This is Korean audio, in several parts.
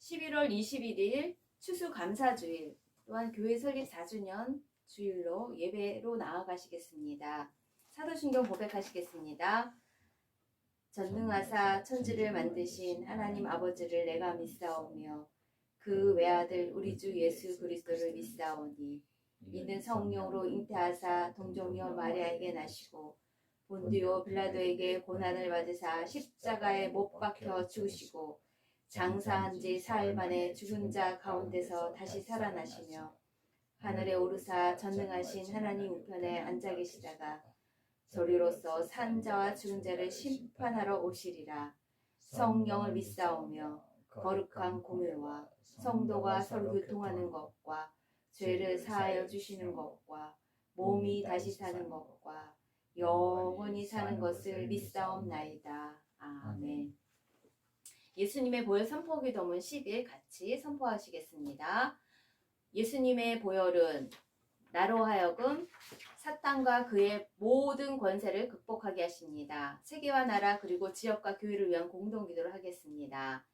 11월 21일 추수감사주일, 또한 교회 설립 4주년 주일로 예배로 나아가시겠습니다. 사도신경 고백하시겠습니다. 전능하사 천지를 만드신 하나님 아버지를 내가 믿사오며 그 외아들 우리 주 예수 그리스도를 믿사오니 이는 성령으로 잉태하사 동정녀 마리아에게 나시고 본디오 빌라도에게 고난을 받으사 십자가에 못 박혀 죽으시고 장사한 지 사흘 만에 죽은 자 가운데서 다시 살아나시며 하늘에 오르사 전능하신 하나님 우편에 앉아 계시다가 저리로서 산 자와 죽은 자를 심판하러 오시리라. 성령을 믿사오며 거룩한 공회와 성도가 서로 교통하는 것과 죄를 사하여 주시는 것과 몸이 다시 사는 것과 영원히 사는 것을 믿사옵나이다. 아멘. 예수님의 보혈 선포기도문 10일 같이 선포하시겠습니다. 예수님의 보혈은 나로 하여금 사탄과 그의 모든 권세를 극복하게 하십니다. 세계와 나라 그리고 지역과 교회를 위한 공동기도를 하겠습니다.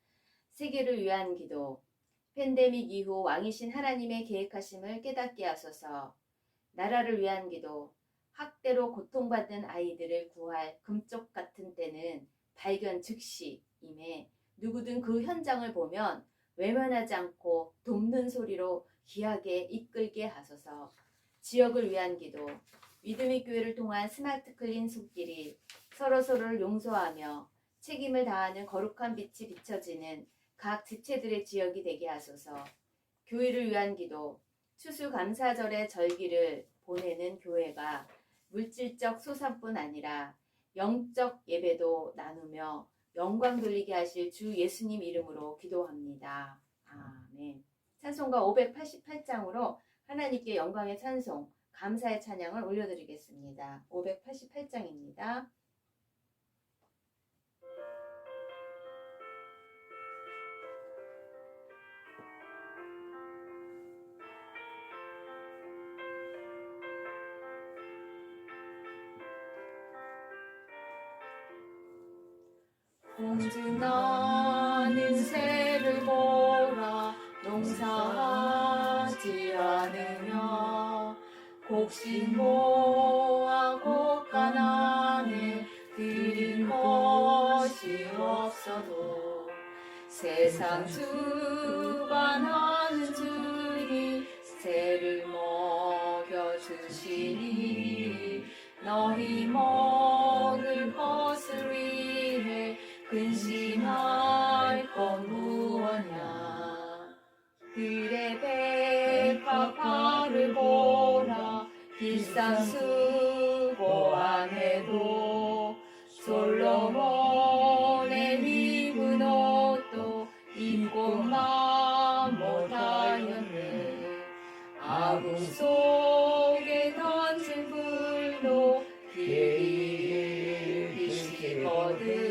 세계를 위한 기도. 팬데믹 이후 왕이신 하나님의 계획하심을 깨닫게 하소서. 나라를 위한 기도. 학대로 고통받는 아이들을 구할 금쪽 같은 때는 발견 즉시임에 누구든 그 현장을 보면 외면하지 않고 돕는 소리로 귀하게 이끌게 하소서. 지역을 위한 기도. 믿음의 교회를 통한 스마트 클린 손길이 서로서로를 용서하며 책임을 다하는 거룩한 빛이 비춰지는 각 지체들의 지역이 되게 하소서. 교회를 위한 기도. 추수감사절의 절기를 보내는 교회가 물질적 소산뿐 아니라 영적 예배도 나누며 영광 돌리게 하실 주 예수님 이름으로 기도합니다. 아멘. 찬송가 588장으로 하나님께 영광의 찬송, 감사의 찬양을 올려드리겠습니다. 588장입니다. 공중나는 새를 보라 농사하지 않으며 곡식모아 곡간안에 드린 것이 없어도 세상 주관하는 주니 새를 먹여주시니 너희 먹을 것을 위해 근심할 건 무엇냐. 들의 백합화를 보라 비싼 수고 안 해도 솔로몬의 입은 옷도 입고만 못하였네. 아궁 속에 던진 불도 피를 비치거든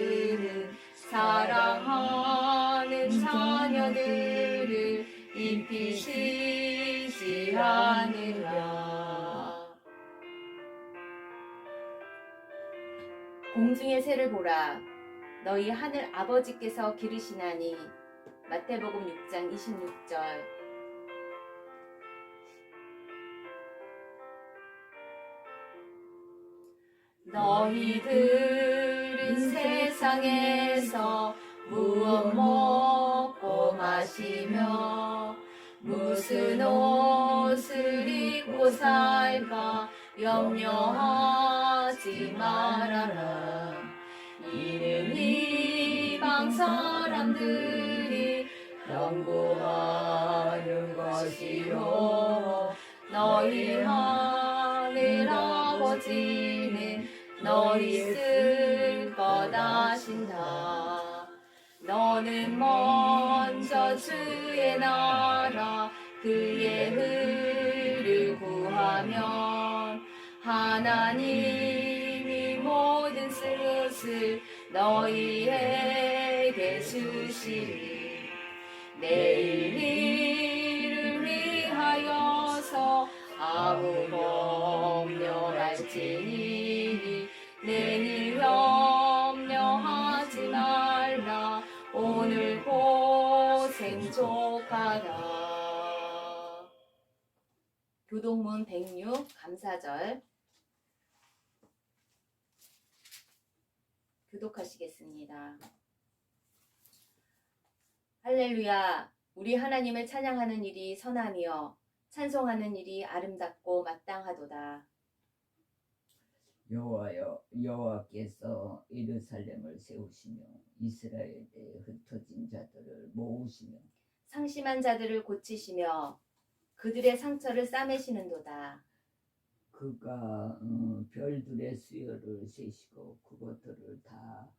사랑하는 자녀들을 입히시지 않으랴. 공중의 새를 보라 너희 하늘 아버지께서 기르시나니. 마태복음 6장 26절. 너희들은 세상에서 무엇 먹고 마시며 무슨 옷을 입고 살까 염려하지 말아라. 이는 이방 사람들이 연구하는 것이요 너희 하늘 아버지는 너희 쓸 것 아신다. 너는 먼저 주의 나라 그의 의를 구하면 하나님이 모든 뜻을 너희에게 주시리. 내일 일을 위하여서 아무 염려할지니 내일 염려하지 말라. 오늘 고생 만족하라. 교동문 106 감사절 교독하시겠습니다. 할렐루야. 우리 하나님을 찬양하는 일이 선함이여 찬송하는 일이 아름답고 마땅하도다. 여호와여, 여호와께서 예루살렘을 세우시며 이스라엘에 흩어진 자들을 모으시며 상심한 자들을 고치시며 그들의 상처를 싸매시는도다. 그가 별들의 수요를 세시고 그것들을 다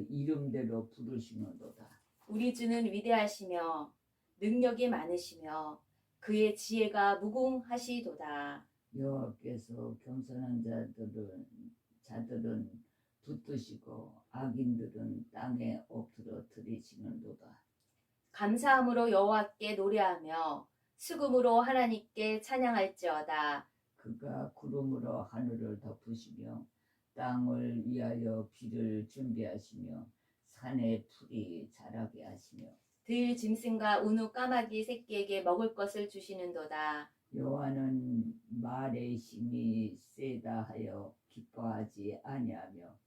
이름대로 부르시는도다. 우리 주는 위대하시며 능력이 많으시며 그의 지혜가 무궁하시도다. 여호와께서 겸손한 자들은 붙드시고 악인들은 땅에 엎드려 들이시는도다. 감사함으로 여호와께 노래하며 수금으로 하나님께 찬양할지어다. 그가 구름으로 하늘을 덮으시며 땅을 위하여 비를 준비하시며 산에 풀이 자라게 하시며 들 짐승과 우누 까마귀 새끼에게 먹을 것을 주시는도다. 여호와는 말의 힘이 세다 하여 기뻐하지 아니하며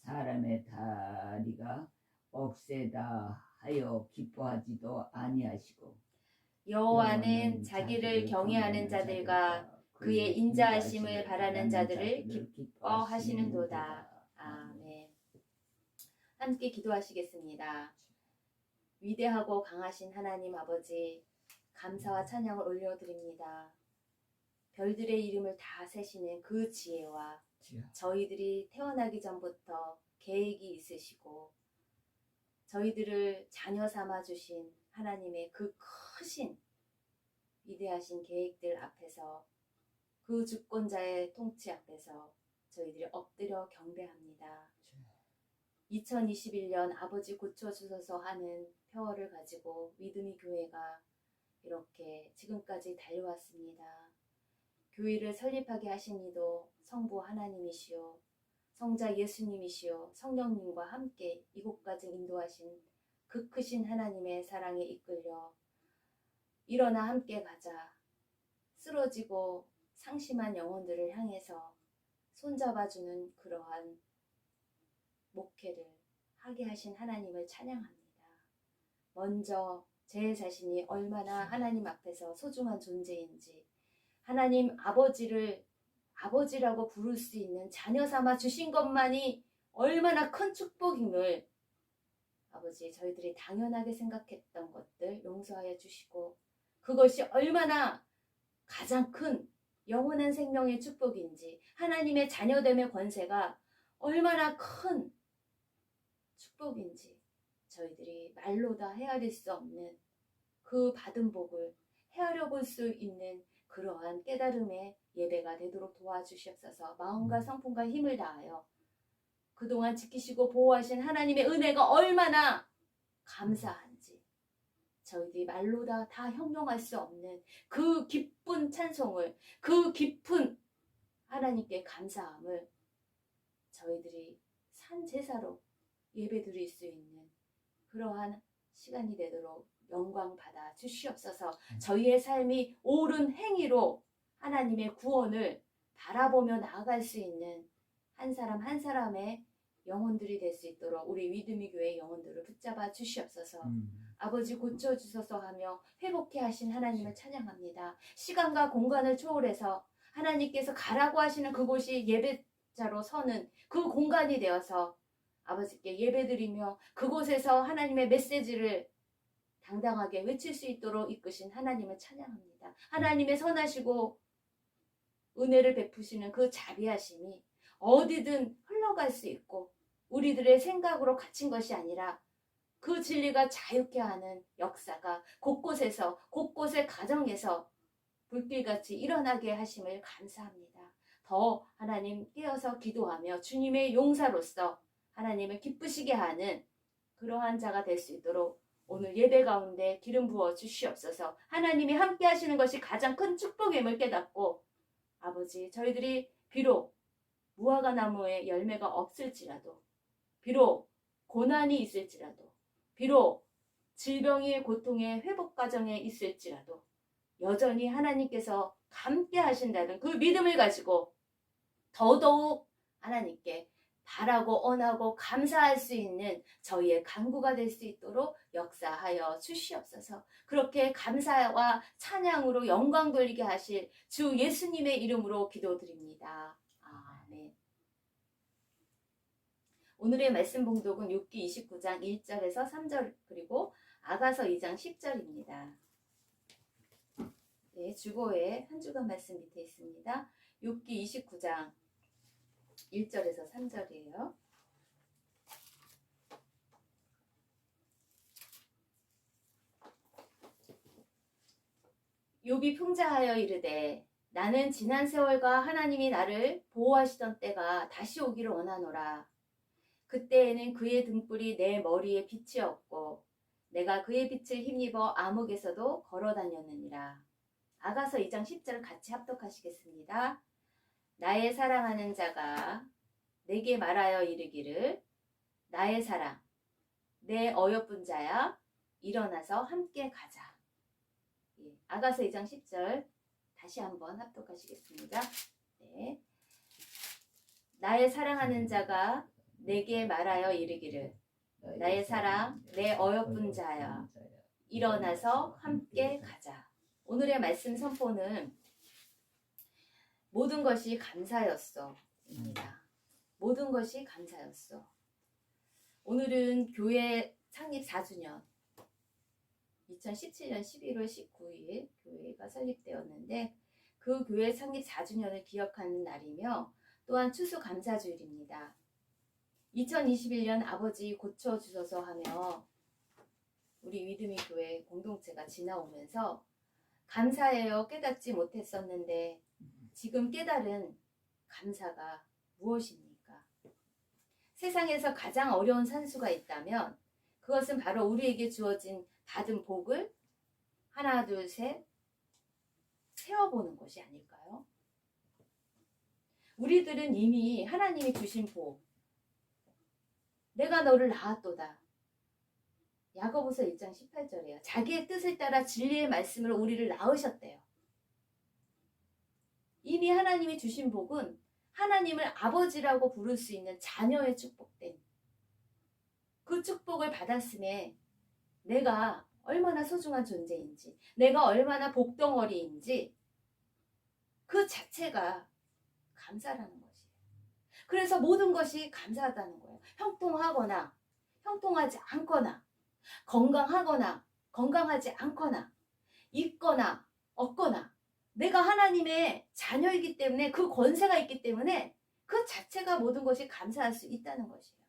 사람의 다리가 억세다 하여 기뻐하지도 아니하시고 여호와는 자기를 경외하는 자들과 그의 인자하심을 바라는 자들을 기뻐하시는도다. 아멘. 함께 기도하시겠습니다. 위대하고 강하신 하나님 아버지, 감사와 찬양을 올려드립니다. 별들의 이름을 다 세시는 그 지혜와 저희들이 태어나기 전부터 계획이 있으시고 저희들을 자녀 삼아 주신 하나님의 그 크신 위대하신 계획들 앞에서 그 주권자의 통치 앞에서 저희들이 엎드려 경배합니다. 2021년 아버지 고쳐주소서 하는 표어를 가지고 믿음의 교회가 이렇게 지금까지 달려왔습니다. 교회를 설립하게 하신 이도 성부 하나님이시오, 성자 예수님이시오, 성령님과 함께 이곳까지 인도하신 그 크신 하나님의 사랑에 이끌려 일어나 함께 가자, 쓰러지고 상심한 영혼들을 향해서 손잡아주는 그러한 목회를 하게 하신 하나님을 찬양합니다. 먼저 제 자신이 얼마나 하나님 앞에서 소중한 존재인지, 하나님 아버지를 아버지라고 부를 수 있는 자녀 삼아 주신 것만이 얼마나 큰 축복임을 아버지 저희들이 당연하게 생각했던 것들 용서하여 주시고, 그것이 얼마나 가장 큰 영원한 생명의 축복인지, 하나님의 자녀됨의 권세가 얼마나 큰 축복인지 저희들이 말로 다 헤아릴 수 없는 그 받은 복을 헤아려 볼 수 있는 그러한 깨달음의 예배가 되도록 도와주시옵소서. 마음과 성품과 힘을 다하여 그동안 지키시고 보호하신 하나님의 은혜가 얼마나 감사한지 저희들이 말로 다 형용할 수 없는 그 기쁜 찬송을, 그 깊은 하나님께 감사함을 저희들이 산 제사로 예배 드릴 수 있는 그러한 시간이 되도록 영광 받아 주시옵소서. 저희의 삶이 옳은 행위로 하나님의 구원을 바라보며 나아갈 수 있는 한 사람 한 사람의 영혼들이 될 수 있도록 우리 믿음의 교회 영혼들을 붙잡아 주시옵소서. 아버지 고쳐주소서 하며 회복해 하신 하나님을 찬양합니다. 시간과 공간을 초월해서 하나님께서 가라고 하시는 그곳이 예배자로 서는 그 공간이 되어서 아버지께 예배드리며 그곳에서 하나님의 메시지를 당당하게 외칠 수 있도록 이끄신 하나님을 찬양합니다. 하나님의 선하시고 은혜를 베푸시는 그 자비하심이 어디든 흘러갈 수 있고 우리들의 생각으로 갇힌 것이 아니라 그 진리가 자유케 하는 역사가 곳곳에서 곳곳의 가정에서 불길같이 일어나게 하심을 감사합니다. 더 하나님 깨어서 기도하며 주님의 용사로서 하나님을 기쁘시게 하는 그러한 자가 될 수 있도록 오늘 예배 가운데 기름 부어 주시옵소서. 하나님이 함께 하시는 것이 가장 큰 축복임을 깨닫고 아버지 저희들이 비록 무화과 나무에 열매가 없을지라도, 비록 고난이 있을지라도, 비록 질병의 고통의 회복 과정에 있을지라도 여전히 하나님께서 함께 하신다는 그 믿음을 가지고 더더욱 하나님께 바라고 언하고 감사할 수 있는 저희의 간구가 될 수 있도록 역사하여 주시옵소서. 그렇게 감사와 찬양으로 영광 돌리게 하실 주 예수님의 이름으로 기도드립니다. 아멘. 오늘의 말씀 봉독은 욥기 29장 1절에서 3절 그리고 아가서 2장 10절입니다. 네, 주보에 한 주간 말씀 밑에 있습니다. 욥기 29장 1절에서 3절이에요. 욥이 풍자하여 이르되 나는 지난 세월과 하나님이 나를 보호하시던 때가 다시 오기를 원하노라. 그때에는 그의 등불이 내 머리에 빛이었고 내가 그의 빛을 힘입어 암흑에서도 걸어 다녔느니라. 아가서 2장 10절 같이 합독하시겠습니다. 나의 사랑하는 자가 내게 말하여 이르기를 나의 사랑 내 어여쁜 자야 일어나서 함께 가자. 예, 아가서 2장 10절 다시 한번 합독하시겠습니다. 네. 나의 사랑하는 자가 내게 말하여 이르기를 나의 사랑 내 어여쁜 자야 일어나서 함께 가자. 오늘의 말씀 선포는 모든 것이 감사였어 입니다. 모든 것이 감사였어. 오늘은 교회 창립 4주년 2017년 11월 19일 교회가 설립되었는데 그 교회 창립 4주년을 기억하는 날이며 또한 추수감사주일입니다. 2021년 아버지 고쳐주소서 하며 우리 믿음이 교회 공동체가 지나오면서 감사해요 깨닫지 못했었는데 지금 깨달은 감사가 무엇입니까? 세상에서 가장 어려운 산수가 있다면 그것은 바로 우리에게 주어진 받은 복을 하나 둘 셋 세어보는 것이 아닐까요? 우리들은 이미 하나님이 주신 복 내가 너를 낳았도다. 야고보서 1장 18절이에요. 자기의 뜻을 따라 진리의 말씀으로 우리를 낳으셨대요. 이미 하나님이 주신 복은 하나님을 아버지라고 부를 수 있는 자녀의 축복된 그 축복을 받았음에 내가 얼마나 소중한 존재인지 내가 얼마나 복덩어리인지 그 자체가 감사라는 것이에요. 그래서 모든 것이 감사하다는 거예요. 형통하거나 형통하지 않거나 건강하거나 건강하지 않거나 있거나 없거나 내가 하나님의 자녀이기 때문에 그 권세가 있기 때문에 그 자체가 모든 것이 감사할 수 있다는 것이에요.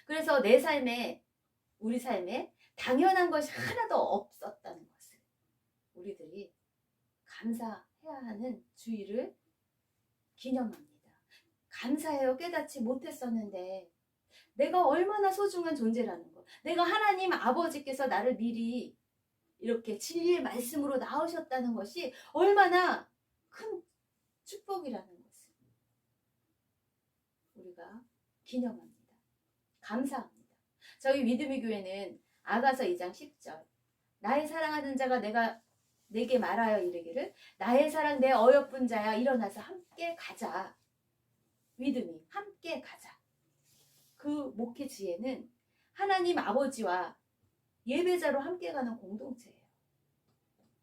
그래서 내 삶에 우리 삶에 당연한 것이 하나도 없었다는 것을 우리들이 감사해야 하는 주의를 기념합니다. 감사해요 깨닫지 못했었는데 내가 얼마나 소중한 존재라는 것 내가 하나님 아버지께서 나를 미리 이렇게 진리의 말씀으로 낳으셨다는 것이 얼마나 큰 축복이라는 것을 우리가 기념합니다. 감사합니다. 저희 믿음의 교회는 아가서 2장 10절 나의 사랑하는 자가 내게 말하여 이르기를 나의 사랑 내 어여쁜 자야 일어나서 함께 가자. 믿음이 함께 가자. 그 목회 지혜는 하나님 아버지와 예배자로 함께 가는 공동체예요.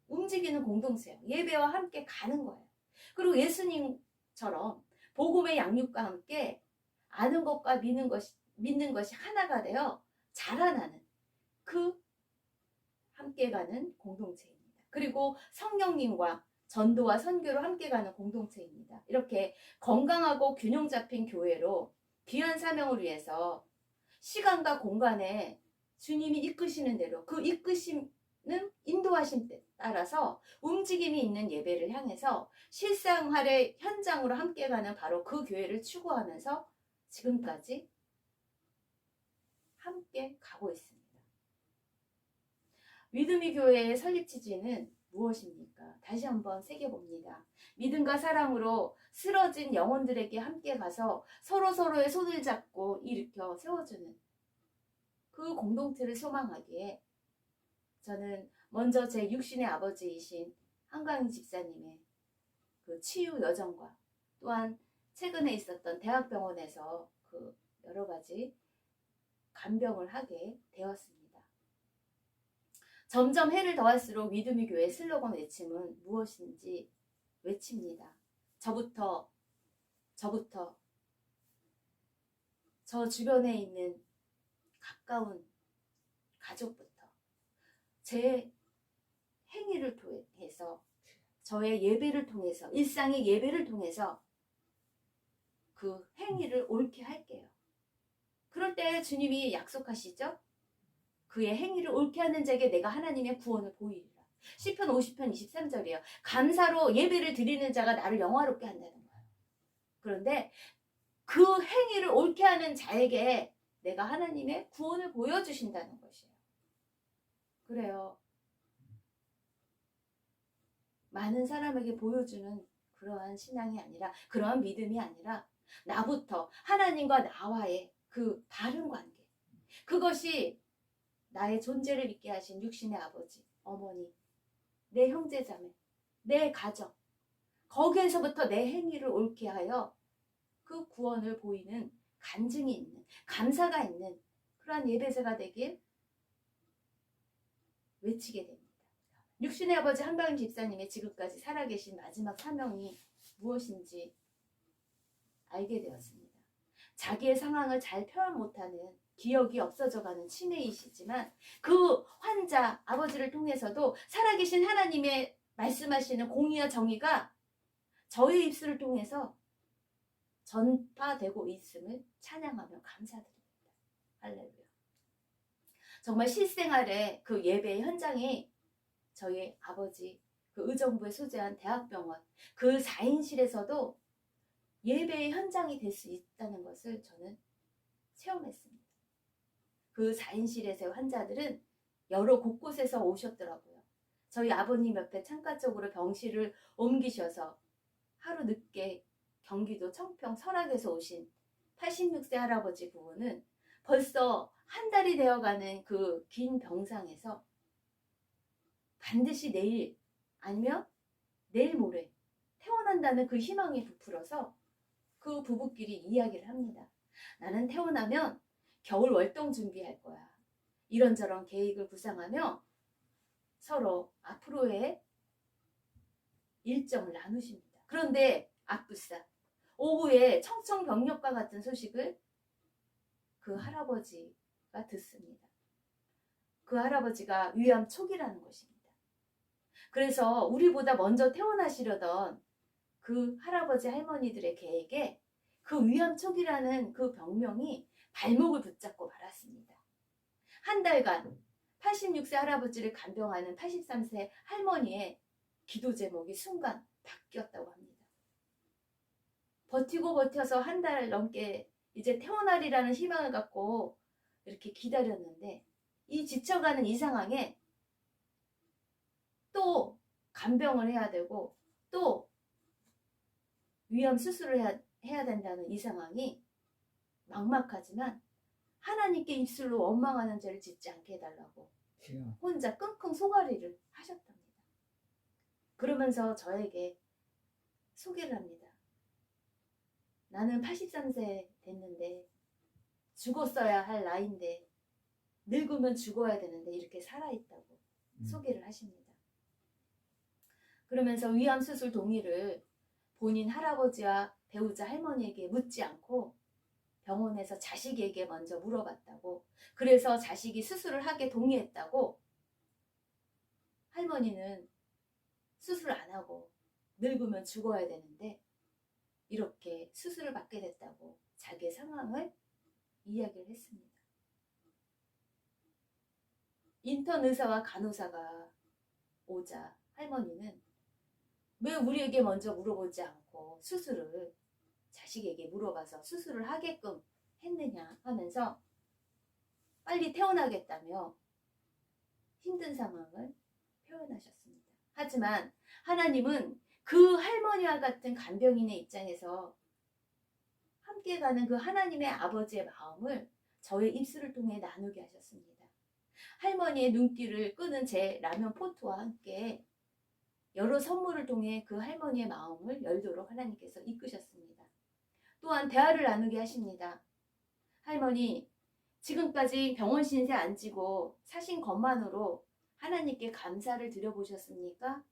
움직이는 공동체예요. 예배와 함께 가는 거예요. 그리고 예수님처럼 복음의 양육과 함께 아는 것과 믿는 것이 하나가 되어 자라나는 그 함께 가는 공동체입니다. 그리고 성령님과 전도와 선교로 함께 가는 공동체입니다. 이렇게 건강하고 균형 잡힌 교회로 귀한 사명을 위해서 시간과 공간에 주님이 이끄시는 대로 그 이끄심은 인도하심에 따라서 움직임이 있는 예배를 향해서 실생활의 현장으로 함께 가는 바로 그 교회를 추구하면서 지금까지 함께 가고 있습니다. 믿음의 교회의 설립 취지는 무엇입니까? 다시 한번 새겨봅니다. 믿음과 사랑으로 쓰러진 영혼들에게 함께 가서 서로서로의 손을 잡고 일으켜 세워주는 그 공동체를 소망하기에 저는 먼저 제 육신의 아버지이신 한강희 집사님의 그 치유 여정과 또한 최근에 있었던 대학병원에서 그 여러 가지 간병을 하게 되었습니다. 점점 해를 더할수록 믿음의 교회 슬로건 외침은 무엇인지 외칩니다. 저부터 저 주변에 있는 가까운 가족부터 제 행위를 통해서 저의 예배를 통해서 일상의 예배를 통해서 그 행위를 옳게 할게요. 그럴 때 주님이 약속하시죠? 그의 행위를 옳게 하는 자에게 내가 하나님의 구원을 보이리라. 시편 50편 23절이에요. 감사로 예배를 드리는 자가 나를 영화롭게 한다는 거예요. 그런데 그 행위를 옳게 하는 자에게 내가 하나님의 구원을 보여주신다는 것이에요. 그래요. 많은 사람에게 보여주는 그러한 신앙이 아니라, 그러한 믿음이 아니라 나부터 하나님과 나와의 그 바른 관계, 그것이 나의 존재를 있게 하신 육신의 아버지, 어머니, 내 형제자매, 내 가정, 거기에서부터 내 행위를 옳게 하여 그 구원을 보이는 간증이 있는, 감사가 있는 그러한 예배자가 되길 외치게 됩니다. 육신의 아버지 한강희 집사님의 지금까지 살아계신 마지막 사명이 무엇인지 알게 되었습니다. 자기의 상황을 잘 표현 못하는, 기억이 없어져가는 치매이시지만 그 환자 아버지를 통해서도 살아계신 하나님의 말씀하시는 공의와 정의가 저의 입술을 통해서 전파되고 있음을 찬양하며 감사드립니다. 할렐루야. 정말 실생활의 그 예배의 현장이 저희 아버지 그 의정부에 소재한 대학병원 그 4인실에서도 예배의 현장이 될 수 있다는 것을 저는 체험했습니다. 그 4인실에서의 환자들은 여러 곳곳에서 오셨더라고요. 저희 아버님 옆에 창가 쪽으로 병실을 옮기셔서 하루 늦게 경기도 청평 설악에서 오신 86세 할아버지 부부는 벌써 한 달이 되어가는 그 긴 병상에서 반드시 내일 아니면 내일 모레 퇴원한다는 그 희망이 부풀어서 그 부부끼리 이야기를 합니다. 나는 퇴원하면 겨울 월동 준비할 거야. 이런저런 계획을 구상하며 서로 앞으로의 일정을 나누십니다. 그런데 앞부싸 오후에 청천벽력과 같은 소식을 그 할아버지가 듣습니다. 그 할아버지가 위암 초기라는 것입니다. 그래서 우리보다 먼저 퇴원하시려던 그 할아버지 할머니들의 계획에 그 위암 초기라는 그 병명이 발목을 붙잡고 말았습니다. 한 달간 86세 할아버지를 간병하는 83세 할머니의 기도 제목이 순간 바뀌었다고 합니다. 버티고 버텨서 한 달 넘게 이제 퇴원하리라는 희망을 갖고 이렇게 기다렸는데 이 지쳐가는 이 상황에 또 간병을 해야 되고 또 위암 수술을 해야 된다는 이 상황이 막막하지만 하나님께 입술로 원망하는 죄를 짓지 않게 해달라고 혼자 끙끙 소가리를 하셨답니다. 그러면서 저에게 소개를 합니다. 나는 83세 됐는데 죽었어야 할 나이인데 늙으면 죽어야 되는데 이렇게 살아있다고 소개를 하십니다. 그러면서 위암 수술 동의를 본인 할아버지와 배우자 할머니에게 묻지 않고 병원에서 자식에게 먼저 물어봤다고, 그래서 자식이 수술을 하게 동의했다고, 할머니는 수술 안 하고 늙으면 죽어야 되는데 이렇게 수술을 받게 됐다고 자기의 상황을 이야기를 했습니다. 인턴 의사와 간호사가 오자 할머니는 왜 우리에게 먼저 물어보지 않고 수술을 자식에게 물어봐서 수술을 하게끔 했느냐 하면서 빨리 퇴원하겠다며 힘든 상황을 표현하셨습니다. 하지만 하나님은 그 할머니와 같은 간병인의 입장에서 함께 가는 그 하나님의 아버지의 마음을 저의 입술을 통해 나누게 하셨습니다. 할머니의 눈길을 끄는 제 라면 포트와 함께 여러 선물을 통해 그 할머니의 마음을 열도록 하나님께서 이끄셨습니다. 또한 대화를 나누게 하십니다. 할머니, 지금까지 병원 신세 안 지고 사신 것만으로 하나님께 감사를 드려보셨습니까?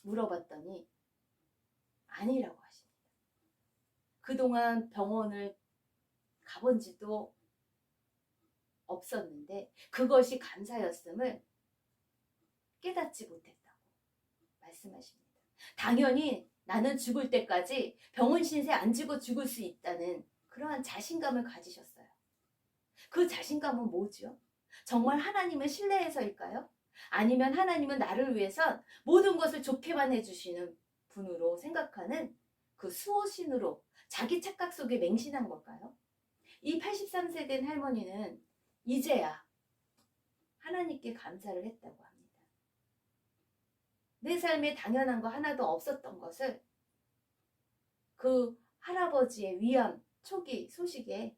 물어봤더니 아니라고 하십니다. 그동안 병원을 가본 지도 없었는데 그것이 감사였음을 깨닫지 못했다고 말씀하십니다. 당연히 나는 죽을 때까지 병원 신세 안 지고 죽을 수 있다는 그러한 자신감을 가지셨어요. 그 자신감은 뭐죠? 정말 하나님을 신뢰해서일까요? 아니면 하나님은 나를 위해선 모든 것을 좋게만 해주시는 분으로 생각하는 그 수호신으로 자기 착각 속에 맹신한 걸까요? 이 83세 된 할머니는 이제야 하나님께 감사를 했다고 합니다. 내 삶에 당연한 거 하나도 없었던 것을 그 할아버지의 위암 초기 소식에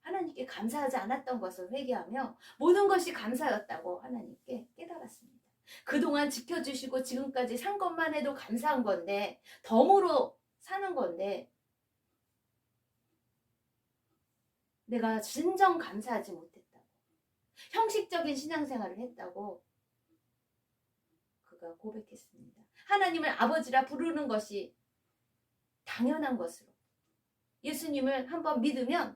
하나님께 감사하지 않았던 것을 회개하며 모든 것이 감사였다고 하나님께 깨달았습니다. 그동안 지켜주시고 지금까지 산 것만 해도 감사한 건데 덤으로 사는 건데 내가 진정 감사하지 못했다고, 형식적인 신앙생활을 했다고 그가 고백했습니다. 하나님을 아버지라 부르는 것이 당연한 것으로, 예수님을 한번 믿으면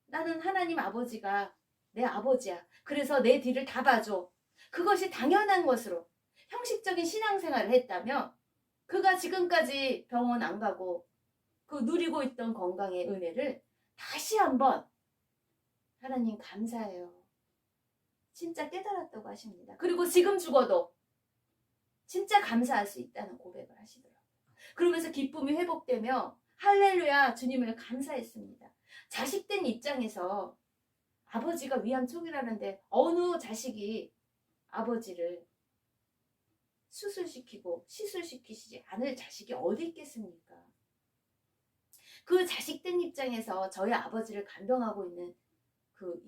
나는 하나님 아버지가 내 아버지야, 그래서 내 뒤를 다 봐줘, 그것이 당연한 것으로 형식적인 신앙생활을 했다며 그가 지금까지 병원 안 가고 그 누리고 있던 건강의 은혜를 다시 한번 하나님 감사해요, 진짜 깨달았다고 하십니다. 그리고 지금 죽어도 진짜 감사할 수 있다는 고백을 하시더라고요. 그러면서 기쁨이 회복되며 할렐루야 주님을 감사했습니다. 자식된 입장에서 아버지가 위암 초기라는데 어느 자식이 아버지를 수술시키고 시술시키시지 않을 자식이 어디 있겠습니까? 그 자식된 입장에서 저희 아버지를 간병하고 있는 그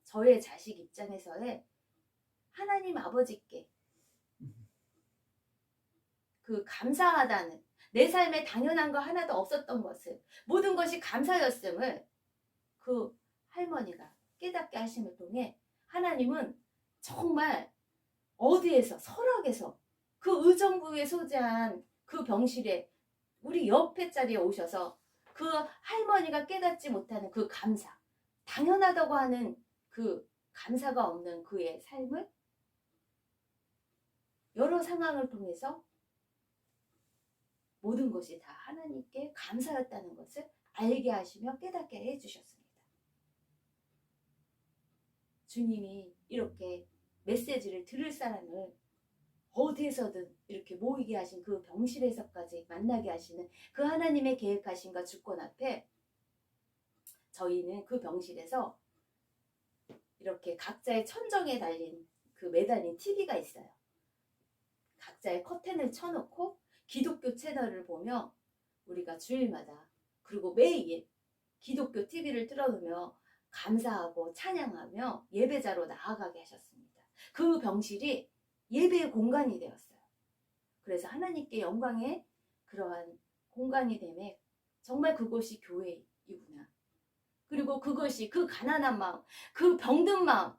저의 자식 입장에서의 하나님 아버지께 그 감사하다는, 내 삶에 당연한 거 하나도 없었던 것을, 모든 것이 감사였음을 그 할머니가 깨닫게 하심을 통해 하나님은 정말 어디에서, 설악에서 그 의정부에 소재한 그 병실에 우리 옆에 자리에 오셔서 그 할머니가 깨닫지 못하는 그 감사, 당연하다고 하는 그 감사가 없는 그의 삶을 여러 상황을 통해서 모든 것이 다 하나님께 감사였다는 것을 알게 하시며 깨닫게 해주셨습니다. 주님이 이렇게 메시지를 들을 사람을 어디에서든 이렇게 모이게 하신 그 병실에서까지 만나게 하시는 그 하나님의 계획하심과 주권 앞에 저희는 그 병실에서 이렇게 각자의 천정에 달린 그 매달린 TV가 있어요. 각자의 커튼을 쳐놓고 기독교 채널을 보며 우리가 주일마다 그리고 매일 기독교 TV를 틀어놓으며 감사하고 찬양하며 예배자로 나아가게 하셨습니다. 그 병실이 예배의 공간이 되었어요. 그래서 하나님께 영광의 그러한 공간이 되매 정말 그곳이 교회이구나. 그리고 그것이 그 가난한 마음, 그 병든 마음,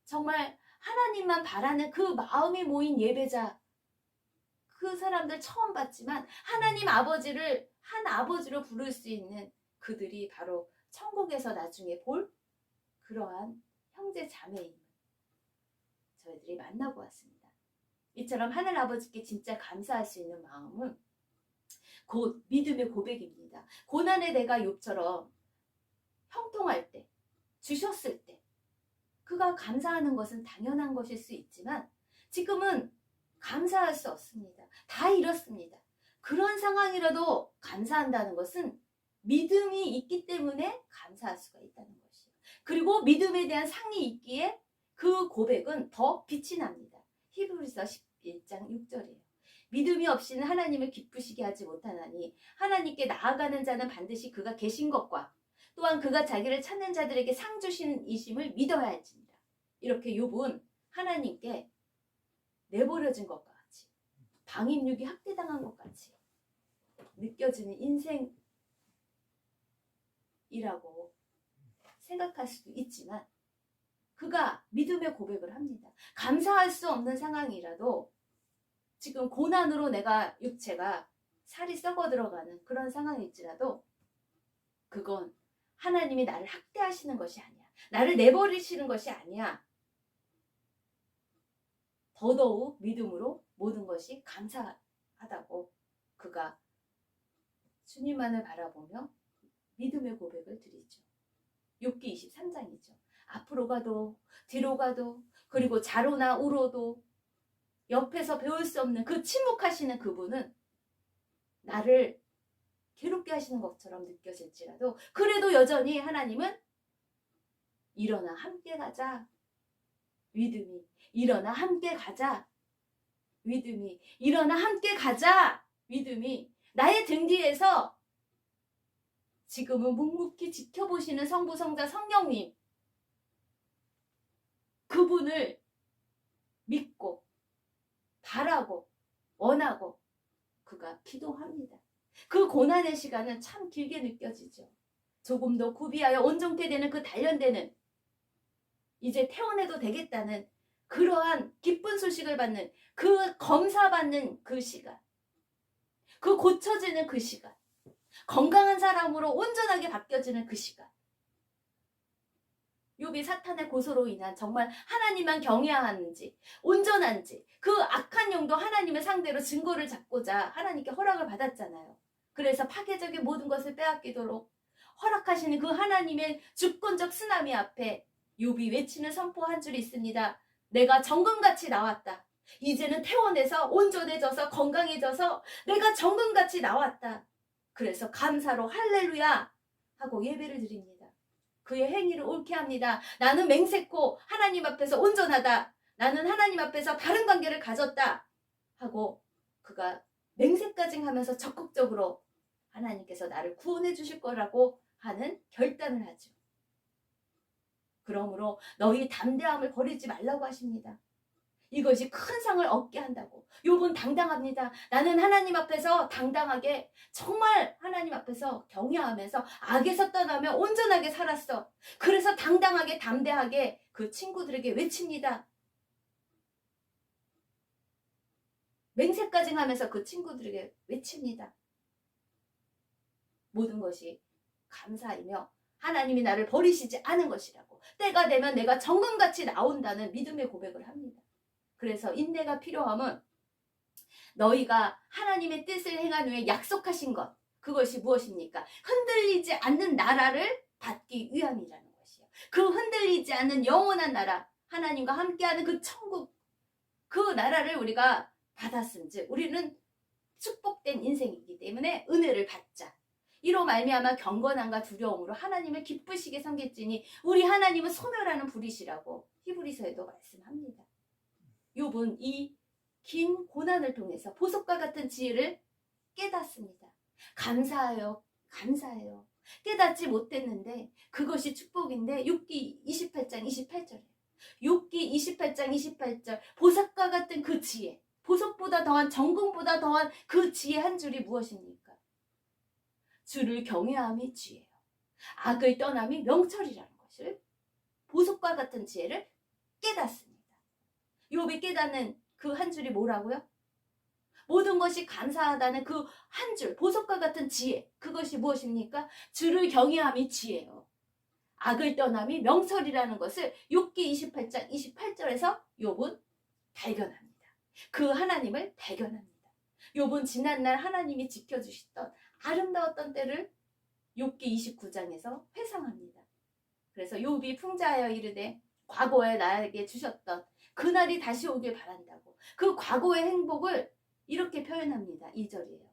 정말 하나님만 바라는 그 마음이 모인 예배자, 그 사람들 처음 봤지만 하나님 아버지를 한 아버지로 부를 수 있는 그들이 바로 천국에서 나중에 볼 그러한 형제 자매임을 저희들이 만나고 왔습니다. 이처럼 하늘 아버지께 진짜 감사할 수 있는 마음은 곧 믿음의 고백입니다. 고난의 대가 욥처럼 형통할 때, 주셨을 때 그가 감사하는 것은 당연한 것일 수 있지만 지금은 감사할 수 없습니다. 다 잃었습니다. 그런 상황이라도 감사한다는 것은 믿음이 있기 때문에 감사할 수가 있다는 것이에요. 그리고 믿음에 대한 상이 있기에 그 고백은 더 빛이 납니다. 히브리서 11장 6절이에요. 믿음이 없이는 하나님을 기쁘시게 하지 못하나니 하나님께 나아가는 자는 반드시 그가 계신 것과 또한 그가 자기를 찾는 자들에게 상 주시는 이심을 믿어야 할지니라. 이렇게 욥은 하나님께 내버려진 것과 같이 방임육이 학대당한 것 같이 느껴지는 인생이라고 생각할 수도 있지만 그가 믿음의 고백을 합니다. 감사할 수 없는 상황이라도 지금 고난으로 내가 육체가 살이 썩어 들어가는 그런 상황일지라도 그건 하나님이 나를 학대하시는 것이 아니야. 나를 내버리시는 것이 아니야. 더더욱 믿음으로 모든 것이 감사하다고 그가 주님만을 바라보며 믿음의 고백을 드리죠. 욥기 23장이죠. 앞으로 가도 뒤로 가도 그리고 좌로나 우로도 옆에서 배울 수 없는 그 침묵하시는 그분은 나를 괴롭게 하시는 것처럼 느껴질지라도 그래도 여전히 하나님은 일어나 함께 가자. 믿음이 일어나 함께 가자. 믿음이 일어나 함께 가자. 믿음이 나의 등 뒤에서 지금은 묵묵히 지켜보시는 성부 성자 성령님 그분을 믿고 바라고 원하고 그가 기도합니다. 그 고난의 시간은 참 길게 느껴지죠. 조금 더 구비하여 온전케 되는 그 단련되는 이제 퇴원해도 되겠다는 그러한 기쁜 소식을 받는 그 검사받는 그 시간 그 고쳐지는 그 시간 건강한 사람으로 온전하게 바뀌어지는 그 시간 욥이 사탄의 고소로 인한 정말 하나님만 경외하는지 온전한지 그 악한 영도 하나님을 상대로 증거를 잡고자 하나님께 허락을 받았잖아요. 그래서 파괴적인 모든 것을 빼앗기도록 허락하시는 그 하나님의 주권적 쓰나미 앞에 욥이 외치는 선포 한 줄이 있습니다. 내가 정금같이 나왔다. 이제는 퇴원해서 온전해져서 건강해져서 내가 정금같이 나왔다. 그래서 감사로 할렐루야 하고 예배를 드립니다. 그의 행위를 옳게 합니다. 나는 맹세코 하나님 앞에서 온전하다. 나는 하나님 앞에서 바른 관계를 가졌다. 하고 그가 맹세까지 하면서 적극적으로 하나님께서 나를 구원해 주실 거라고 하는 결단을 하죠. 그러므로 너희 담대함을 버리지 말라고 하십니다. 이것이 큰 상을 얻게 한다고. 욥은 당당합니다. 나는 하나님 앞에서 당당하게 정말 하나님 앞에서 경외하면서 악에서 떠나며 온전하게 살았어. 그래서 당당하게 담대하게 그 친구들에게 외칩니다. 맹세까지 하면서 그 친구들에게 외칩니다. 모든 것이 감사이며 하나님이 나를 버리시지 않은 것이라고. 때가 되면 내가 정금같이 나온다는 믿음의 고백을 합니다. 그래서 인내가 필요함은 너희가 하나님의 뜻을 행한 후에 약속하신 것 그것이 무엇입니까? 흔들리지 않는 나라를 받기 위함이라는 것이요. 그 흔들리지 않는 영원한 나라 하나님과 함께하는 그 천국 그 나라를 우리가 받았은즉 우리는 축복된 인생이기 때문에 은혜를 받자. 이로 말미암아 경건함과 두려움으로 하나님을 기쁘시게 섬길지니 우리 하나님은 소멸하는 불이시라고 히브리서에도 말씀합니다. 욥은 이 긴 고난을 통해서 보석과 같은 지혜를 깨닫습니다. 감사해요. 감사해요. 깨닫지 못했는데 그것이 축복인데 욥기 28장 28절이에요. 욥기 28장 28절 보석과 같은 그 지혜 보석보다 더한 정금보다 더한 그 지혜 한 줄이 무엇입니까? 주를 경외함이 지혜요. 악을 떠남이 명철이라는 것을 보석과 같은 지혜를 깨닫습니다. 욥이 깨닫는 그 한 줄이 뭐라고요? 모든 것이 감사하다는 그 한 줄, 보석과 같은 지혜. 그것이 무엇입니까? 주를 경외함이 지혜요. 악을 떠남이 명철이라는 것을 욥기 28장 28절에서 욥은 발견합니다. 그 하나님을 발견합니다. 욥은 지난날 하나님이 지켜주셨던 아름다웠던 때를 욥기 29장에서 회상합니다. 그래서 욥이 풍자하여 이르되 과거에 나에게 주셨던 그날이 다시 오길 바란다고. 그 과거의 행복을 이렇게 표현합니다. 2절이에요.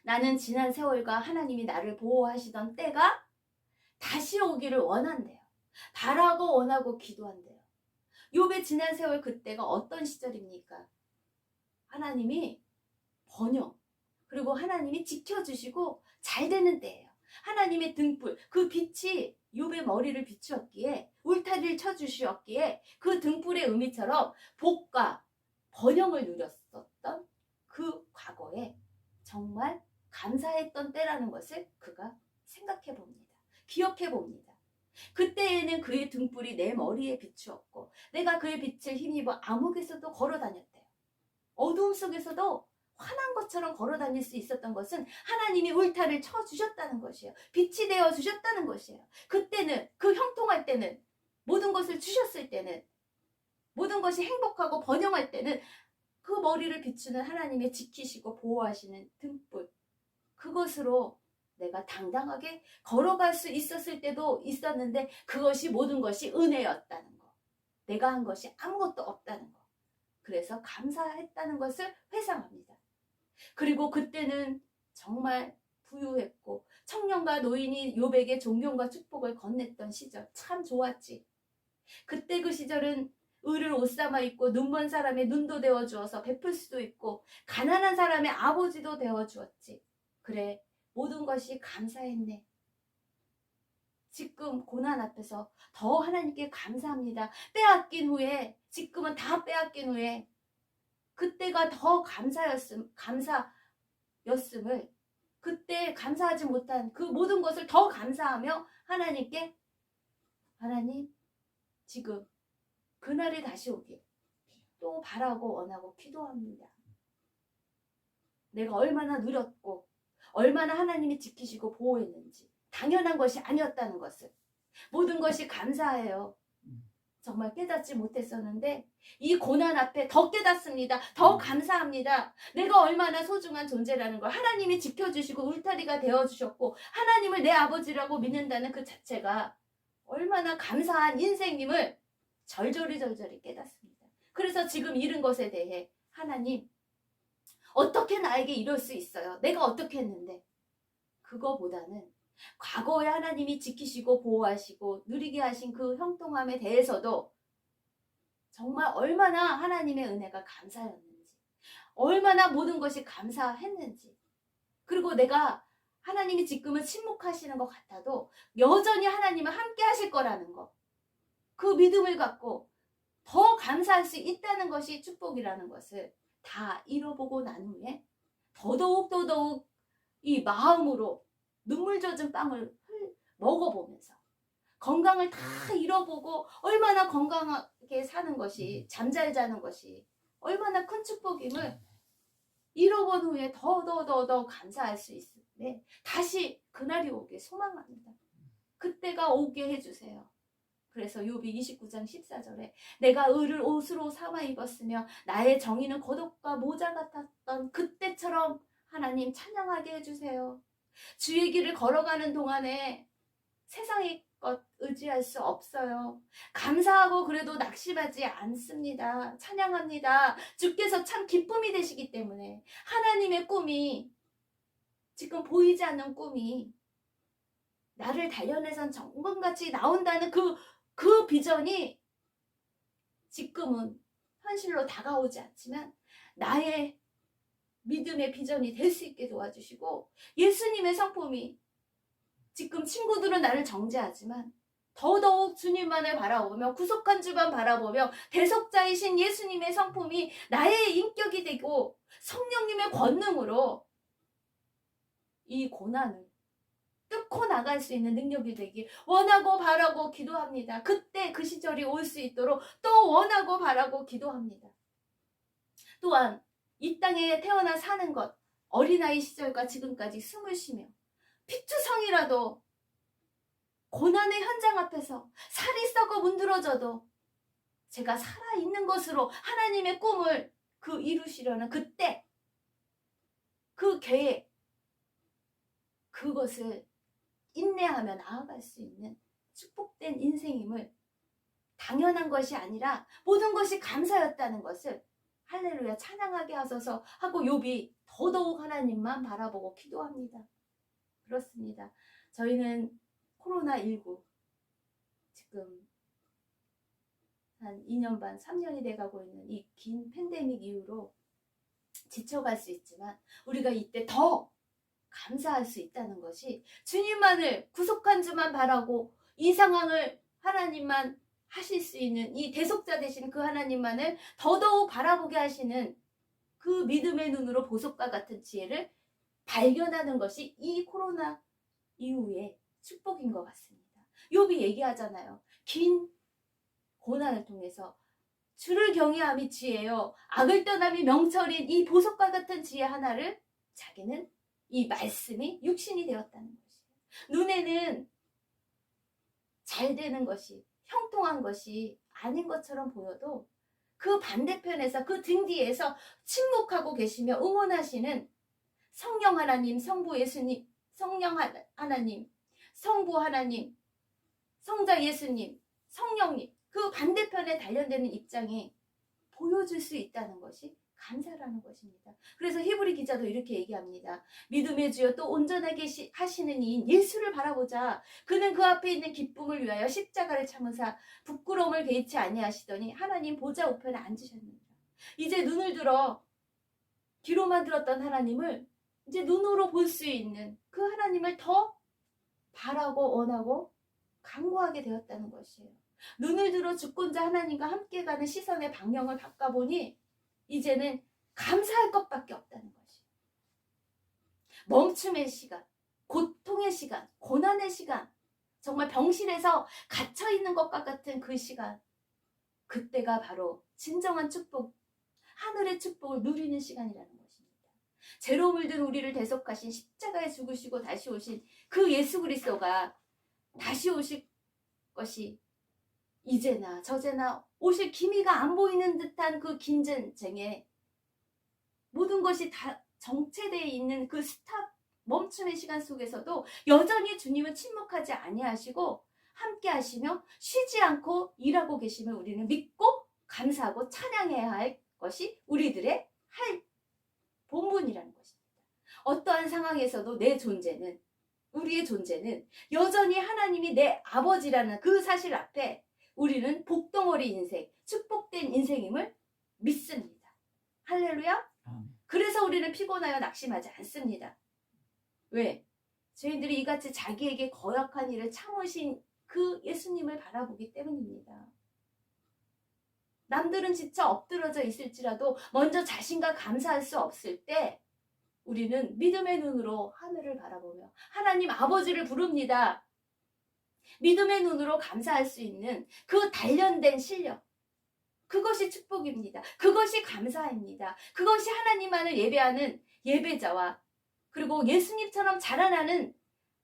나는 지난 세월과 하나님이 나를 보호하시던 때가 다시 오기를 원한대요. 바라고 원하고 기도한대요. 욥의 지난 세월 그때가 어떤 시절입니까? 하나님이 번영 그리고 하나님이 지켜주시고 잘 되는 때예요. 하나님의 등불, 그 빛이 욥의 머리를 비추었기에, 울타리를 쳐주시었기에 그 등불의 의미처럼 복과 번영을 누렸었던 그 과거에 정말 감사했던 때라는 것을 그가 생각해 봅니다. 기억해 봅니다. 그때에는 그의 등불이 내 머리에 비추었고 내가 그의 빛을 힘입어 암흑에서도 걸어 다녔대요. 어두움 속에서도 환한 것처럼 걸어 다닐 수 있었던 것은 하나님이 울타리를 쳐주셨다는 것이에요. 빛이 되어 주셨다는 것이에요. 그때는, 그 형통할 때는, 모든 것을 주셨을 때는, 모든 것이 행복하고 번영할 때는 그 머리를 비추는 하나님의 지키시고 보호하시는 등불, 그것으로 내가 당당하게 걸어갈 수 있었을 때도 있었는데 그것이 모든 것이 은혜였다는 거. 내가 한 것이 아무것도 없다는 거. 그래서 감사했다는 것을 회상합니다. 그리고 그때는 정말 부유했고 청년과 노인이 욥에게 존경과 축복을 건넸던 시절, 참 좋았지. 그때 그 시절은 의를 옷 삼아 입고 눈먼 사람의 눈도 되어 주어서 베풀 수도 있고 가난한 사람의 아버지도 되어 주었지. 그래, 모든 것이 감사했네. 지금 고난 앞에서 더 하나님께 감사합니다. 빼앗긴 후에, 지금은 다 빼앗긴 후에 그때가 더 감사였음을, 그때 감사하지 못한 그 모든 것을 더 감사하며 하나님께, 하나님 지금 그날이 다시 오길 또 바라고 원하고 기도합니다. 내가 얼마나 누렸고 얼마나 하나님이 지키시고 보호했는지, 당연한 것이 아니었다는 것을, 모든 것이 감사해요. 정말 깨닫지 못했었는데 이 고난 앞에 더 깨닫습니다. 더 감사합니다. 내가 얼마나 소중한 존재라는 걸 하나님이 지켜주시고 울타리가 되어주셨고 하나님을 내 아버지라고 믿는다는 그 자체가 얼마나 감사한 인생임을 절절히 깨닫습니다. 그래서 지금 잃은 것에 대해 하나님, 어떻게 나에게 이럴 수 있어요? 내가 어떻게 했는데? 그거보다는 과거에 하나님이 지키시고 보호하시고 누리게 하신 그 형통함에 대해서도 정말 얼마나 하나님의 은혜가 감사였는지, 얼마나 모든 것이 감사했는지, 그리고 내가 하나님이 지금은 침묵하시는 것 같아도 여전히 하나님은 함께 하실 거라는 것, 그 믿음을 갖고 더 감사할 수 있다는 것이 축복이라는 것을 다 잃어보고 난 후에 더더욱 이 마음으로 눈물 젖은 빵을 먹어보면서 건강을 다 잃어보고 얼마나 건강하게 사는 것이, 잠잘 자는 것이 얼마나 큰 축복임을 잃어본 후에 더 감사할 수 있는데 다시 그날이 오길 소망합니다. 그때가 오게 해주세요. 그래서 욥이 29장 14절에 내가 의를 옷으로 삼아 입었으며 나의 정의는 겉옷과 모자 같았던 그때처럼 하나님 찬양하게 해주세요. 주의 길을 걸어가는 동안에 세상의 것 의지할 수 없어요. 감사하고 그래도 낙심하지 않습니다. 찬양합니다. 주께서 참 기쁨이 되시기 때문에 하나님의 꿈이, 지금 보이지 않는 꿈이 나를 단련해선 정금같이 나온다는 그 비전이 지금은 현실로 다가오지 않지만 나의 믿음의 비전이 될 수 있게 도와주시고, 예수님의 성품이, 지금 친구들은 나를 정죄하지만 더더욱 주님만을 바라보며 구속한 주만 바라보며 대속자이신 예수님의 성품이 나의 인격이 되고 성령님의 권능으로 이 고난을 뚫고 나갈 수 있는 능력이 되길 원하고 바라고 기도합니다. 그때 그 시절이 올 수 있도록 또 원하고 바라고 기도합니다. 또한 이 땅에 태어나 사는 것, 어린아이 시절과 지금까지 숨을 쉬며 피투성이라도 고난의 현장 앞에서 살이 썩어 문드러져도 제가 살아있는 것으로 하나님의 꿈을 이루시려는 그때, 그 계획, 그것을 인내하며 나아갈 수 있는 축복된 인생임을, 당연한 것이 아니라 모든 것이 감사였다는 것을 할렐루야 찬양하게 하소서 하고 욥이 더더욱 하나님만 바라보고 기도합니다. 그렇습니다. 저희는 코로나19 지금 한 2년 반, 3년이 돼가고 있는 이 긴 팬데믹 이후로 지쳐갈 수 있지만 우리가 이때 더 감사할 수 있다는 것이, 주님만을, 구속한 주만 바라고 이 상황을 하나님만 하실 수 있는, 이 대속자 되신 그 하나님만을 더더욱 바라보게 하시는 그 믿음의 눈으로 보석과 같은 지혜를 발견하는 것이 이 코로나 이후의 축복인 것 같습니다. 욥이 얘기하잖아요. 긴 고난을 통해서 주를 경외함이 지혜요, 악을 떠남이 명철인 이 보석과 같은 지혜 하나를 자기는, 이 말씀이 육신이 되었다는 것이에요. 눈에는 잘 되는 것이, 형통한 것이 아닌 것처럼 보여도 그 반대편에서, 그 등 뒤에서 침묵하고 계시며 응원하시는 성령 하나님, 성부 예수님, 성령 하나님, 성부 하나님, 성자 예수님, 성령님, 그 반대편에 단련되는 입장에 보여줄 수 있다는 것이 감사라는 것입니다. 그래서 히브리 기자도 이렇게 얘기합니다. 믿음의 주여 또 온전하게 하시는 이인 예수를 바라보자. 그는 그 앞에 있는 기쁨을 위하여 십자가를 참으사 부끄러움을 개의치 아니하시더니 하나님 보좌 우편에 앉으셨느니라. 이제 눈을 들어 귀로만 들었던 하나님을 이제 눈으로 볼 수 있는 그 하나님을 더 바라고 원하고 간구하게 되었다는 것이에요. 눈을 들어 주권자 하나님과 함께 가는 시선의 방향을 바꿔보니 이제는 감사할 것밖에 없다는 것이에요. 멈춤의 시간, 고통의 시간, 고난의 시간, 정말 병실에서 갇혀있는 것과 같은 그 시간, 그때가 바로 진정한 축복, 하늘의 축복을 누리는 시간이라는 것입니다. 죄로 물든 우리를 대속하신, 십자가에 죽으시고 다시 오신 그 예수 그리스도가 다시 오실 것이 이제나 저제나 오실 기미가 안 보이는 듯한 그 긴 전쟁에 모든 것이 다 정체되어 있는 그 스탑, 멈춤의 시간 속에서도 여전히 주님은 침묵하지 아니하시고 함께 하시며 쉬지 않고 일하고 계심을 우리는 믿고 감사하고 찬양해야 할 것이 우리들의 할 본분이라는 것입니다. 어떠한 상황에서도 내 존재는, 우리의 존재는 여전히 하나님이 내 아버지라는 그 사실 앞에 우리는 복덩어리 인생, 축복된 인생임을 믿습니다. 할렐루야. 그래서 우리는 피곤하여 낙심하지 않습니다. 왜? 저희들이 이같이 자기에게 거역한 일을 참으신 그 예수님을 바라보기 때문입니다. 남들은 지쳐 엎드러져 있을지라도 먼저 자신과 감사할 수 없을 때 우리는 믿음의 눈으로 하늘을 바라보며 하나님 아버지를 부릅니다. 믿음의 눈으로 감사할 수 있는 그 단련된 실력, 그것이 축복입니다. 그것이 감사입니다. 그것이 하나님만을 예배하는 예배자와 그리고 예수님처럼 자라나는,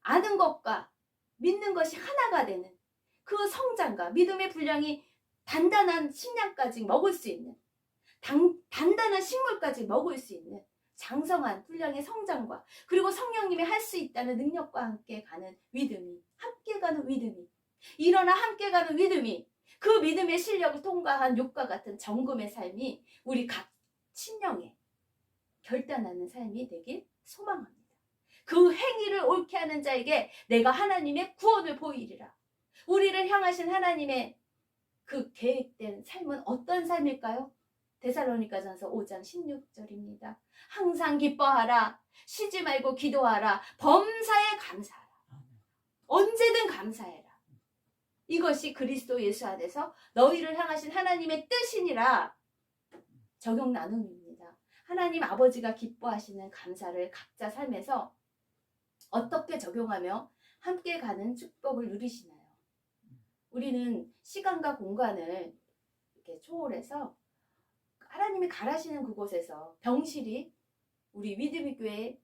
아는 것과 믿는 것이 하나가 되는 그 성장과 믿음의 분량이 단단한 식량까지 먹을 수 있는, 단단한 식물까지 먹을 수 있는 장성한 분량의 성장과 그리고 성령님이 할 수 있다는 능력과 함께 가는 믿음이, 함께 가는 믿음이, 일어나 함께 가는 믿음이, 그 믿음의 실력을 통과한 욥과 같은 정금의 삶이 우리 각 친령에 결단하는 삶이 되길 소망합니다. 그 행위를 옳게 하는 자에게 내가 하나님의 구원을 보이리라. 우리를 향하신 하나님의 그 계획된 삶은 어떤 삶일까요? 데살로니가전서 5장 16절입니다. 항상 기뻐하라. 쉬지 말고 기도하라. 범사에 감사하라. 언제든 감사해라. 이것이 그리스도 예수 안에서 너희를 향하신 하나님의 뜻이니라. 적용 나눔입니다. 하나님 아버지가 기뻐하시는 감사를 각자 삶에서 어떻게 적용하며 함께 가는 축복을 누리시나요? 우리는 시간과 공간을 이렇게 초월해서 하나님이 가라시는 그곳에서 병실이 우리 믿음의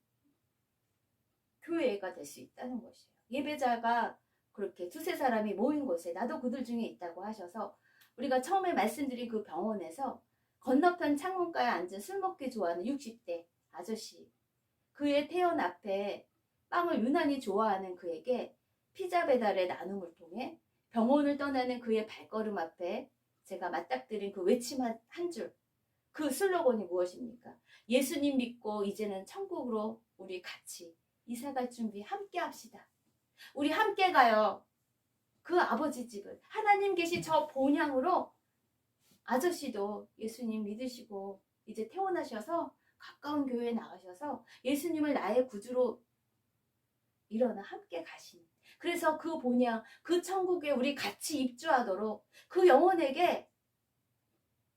교회가 될 수 있다는 것이에요. 예배자가 그렇게 두세 사람이 모인 곳에 나도 그들 중에 있다고 하셔서 우리가 처음에 말씀드린 그 병원에서 건너편 창문가에 앉은 술 먹기 좋아하는 60대 아저씨, 그의 태연 앞에 빵을 유난히 좋아하는 그에게 피자 배달의 나눔을 통해 병원을 떠나는 그의 발걸음 앞에 제가 맞닥뜨린 그 외침 한 줄, 그 슬로건이 무엇입니까? 예수님 믿고 이제는 천국으로 우리 같이 이사갈 준비 함께 합시다. 우리 함께 가요. 그 아버지 집을, 하나님 계신 저 본향으로 아저씨도 예수님 믿으시고 이제 퇴원하셔서 가까운 교회에 나가셔서 예수님을 나의 구주로 일어나 함께 가신. 그래서 그 본향, 그 천국에 우리 같이 입주하도록 그 영혼에게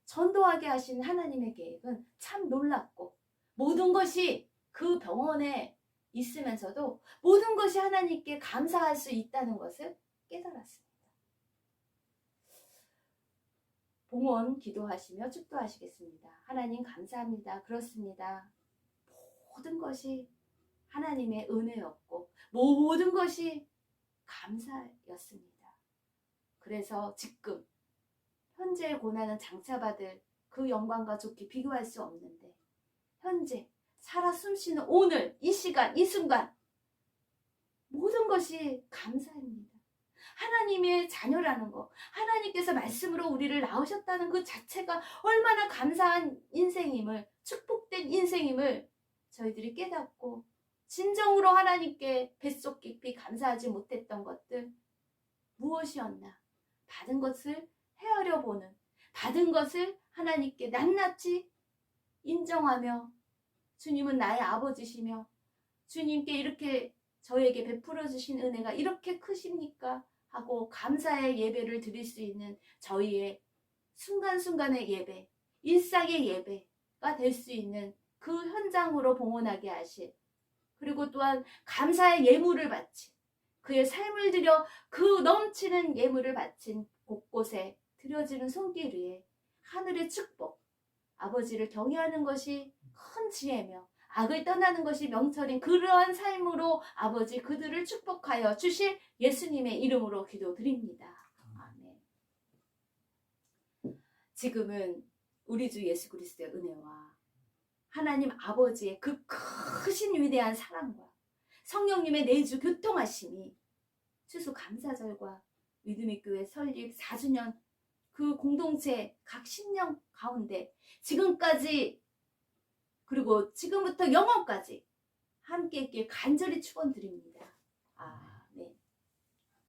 전도하게 하신 하나님의 계획은 참 놀랍고, 모든 것이 그 병원에 있으면서도 모든 것이 하나님께 감사할 수 있다는 것을 깨달았습니다. 봉헌 기도하시며 축도하시겠습니다. 하나님 감사합니다. 그렇습니다. 모든 것이 하나님의 은혜였고 모든 것이 감사였습니다. 그래서 지금 현재의 고난은 장차받을 그 영광과 좋게 비교할 수 없는데, 현재 살아 숨쉬는 오늘 이 시간 이 순간 모든 것이 감사입니다. 하나님의 자녀라는 거, 하나님께서 말씀으로 우리를 낳으셨다는 그 자체가 얼마나 감사한 인생임을, 축복된 인생임을 저희들이 깨닫고, 진정으로 하나님께 뱃속 깊이 감사하지 못했던 것들 무엇이었나, 받은 것을 헤아려 보는, 받은 것을 하나님께 낱낱이 인정하며, 주님은 나의 아버지시며 주님께 이렇게 저에게 베풀어 주신 은혜가 이렇게 크십니까? 하고 감사의 예배를 드릴 수 있는 저희의 순간순간의 예배, 일상의 예배가 될 수 있는 그 현장으로 봉헌하게 하실, 그리고 또한 감사의 예물을 바친, 그의 삶을 들여 그 넘치는 예물을 바친 곳곳에 드려지는 손길 위에 하늘의 축복, 아버지를 경외하는 것이 큰 지혜며 악을 떠나는 것이 명철인 그러한 삶으로 아버지 그들을 축복하여 주실 예수님의 이름으로 기도드립니다. 아멘. 지금은 우리 주 예수 그리스도의 은혜와 하나님 아버지의 그 크신 위대한 사랑과 성령님의 내주 교통하심이 추수감사절과 믿음의 교회 설립 4주년 그 공동체 각 신령 가운데 지금까지, 그리고 지금부터 영원까지 함께 있길 간절히 축원드립니다.